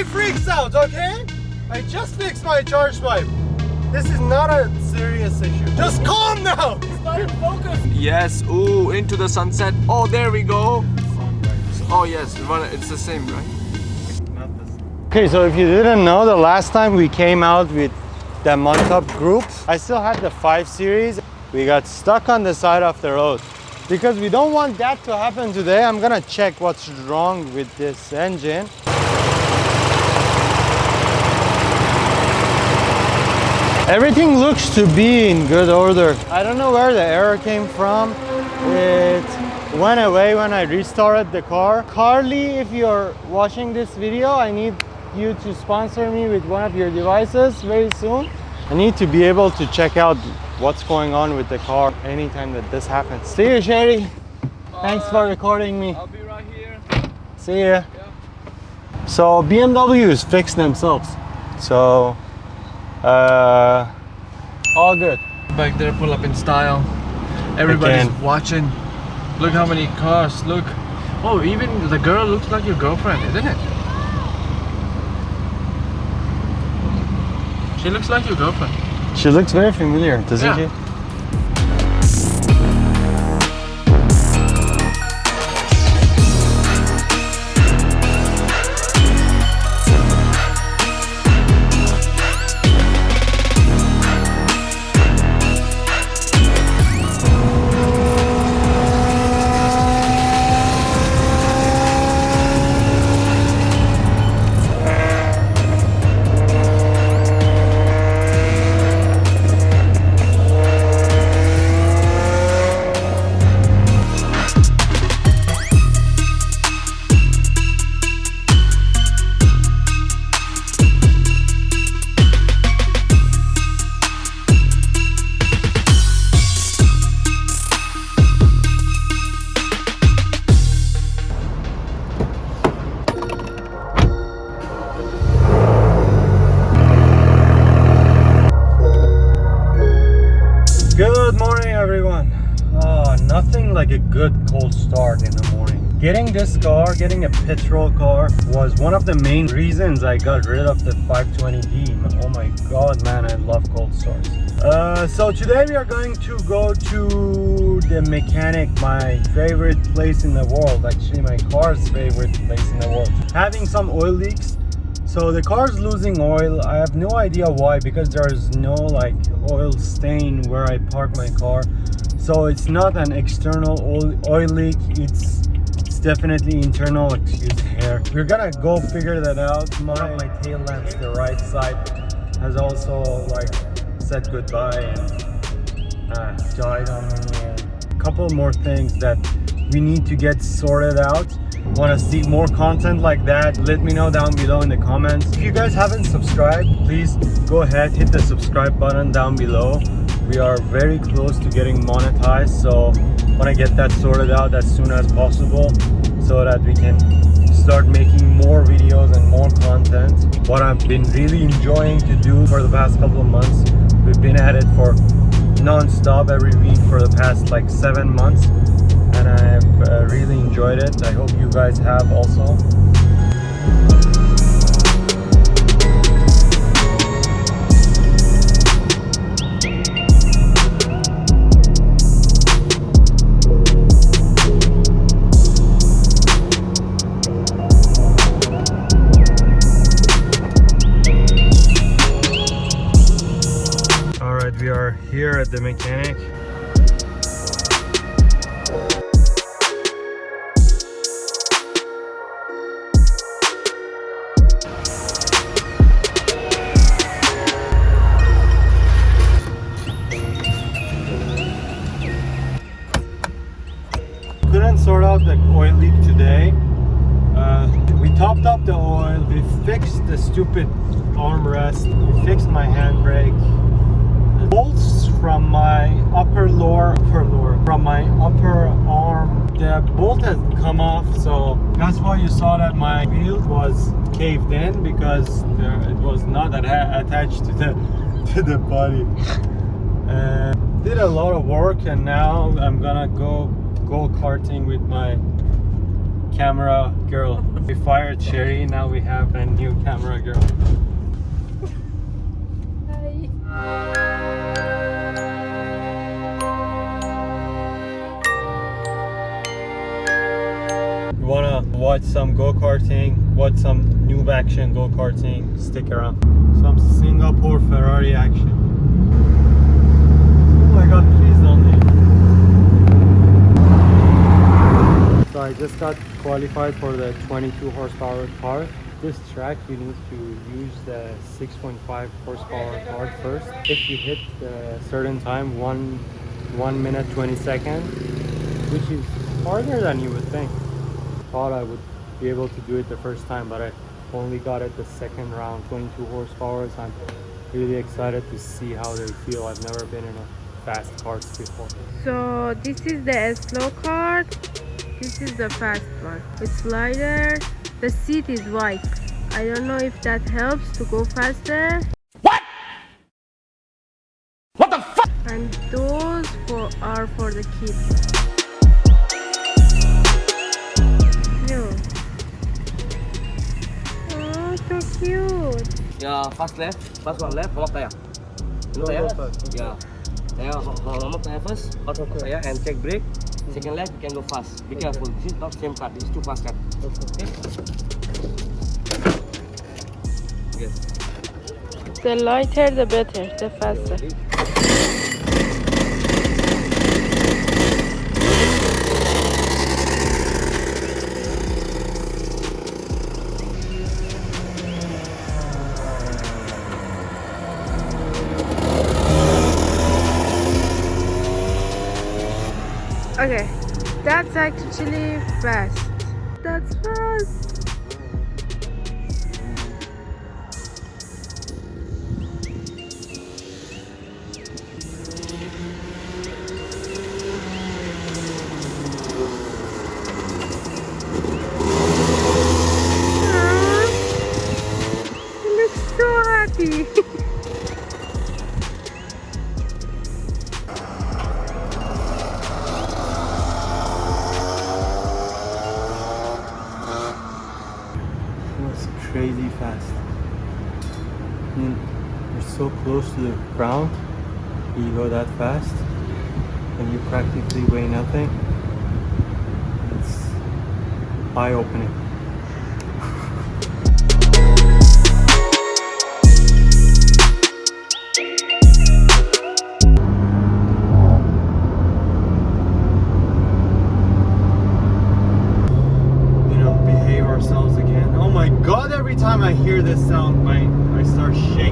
Nobody freaks out, okay? I just fixed my charge pipe. This is not a serious issue. Just calm now. It's not in focus. Yes, ooh, into the sunset. Oh, there we go. Oh yes, it's the same, right? Okay, so if you didn't know, the last time we came out with the Montop group, I still had the 5 Series. We got stuck on the side of the road. Because we don't want that to happen today, I'm gonna check what's wrong with this engine. Everything looks to be in good order. I don't know where the error came from. It went away when I restarted the car. Carly, if you're watching this video, I need you to sponsor me with one of your devices very soon. I need to be able to check out what's going on with the car anytime that this happens. See you, Sherry. Thanks for recording me. I'll be right here. See ya. Yeah. So BMWs fix themselves. So all good. Back there, pull up in style. Everybody's watching. Look how many cars. Look. Oh, even the girl looks like your girlfriend, isn't it? She looks like your girlfriend. She looks very familiar, doesn't she? Good morning, everyone. Nothing like a good cold start in the morning. Getting this car, getting a petrol car, was one of the main reasons I got rid of the 520D. Oh my god, man, I love cold starts. So today we are going to go to the mechanic, my favorite place in the world. Actually, my car's favorite place in the world. Having some oil leaks. So the car's losing oil. I have no idea why, because there's no like oil stain where I park my car. So it's not an external oil leak. It's definitely internal. Excuse the hair. We're gonna go figure that out. One of my tail lamps, the right side, has also like said goodbye and died on me. And a couple more things that we need to get sorted out. Want to see more content like that? Let me know down below in the comments. If you guys haven't subscribed, please go ahead, hit the subscribe button down below. We are very close to getting monetized, so want to get that sorted out as soon as possible so that we can start making more videos and more content. What I've been really enjoying to do for the past couple of months, we've been at it for non-stop every week for the past like 7 months, and I've really enjoyed it. I hope you guys have also. All right, we are here at the mechanic. Couldn't sort out the oil leak today. We topped up the oil, we fixed the stupid armrest, we fixed my handbrake. The bolts from my from my upper arm, the bolt had come off, so that's why you saw that my wheel was caved in, because it was not attached to the body. Did a lot of work, and now I'm gonna go karting with my camera girl. We fired Sherry, now we have a new camera girl. You wanna watch some go-karting, watch some new action go-karting, stick around. Some Singapore Ferrari action. Oh my god, please don't leave. So I just got qualified for the 22 horsepower car. This track you need to use the 6.5 horsepower car first. If you hit a certain time, 1 minute 20 seconds, which is harder than you would think. Thought I would be able to do it the first time, but I only got it the second round, 22 horsepower. So I'm really excited to see how they feel. I've never been in a fast car before. So this is the slow car, this is the fast one. It's lighter, the seat is white. I don't know if that helps to go faster. What? What the fuck? And those are for the kids. No. Oh, so cute. Yeah, fast left, fast one left, lock there. Look there. Yeah. There, lock there first, hold there and check brake. Second left, you can go fast. Be careful, this is not same cut, this is too fast cut. Okay? Yes. The lighter the better, the faster. Okay, that's actually fast. That's fast. You look so happy. It's crazy fast. I mean, you're so close to the ground, you go that fast, and you practically weigh nothing. It's eye-opening. Behave ourselves again. Oh my god, every time I hear this sound, I start shaking.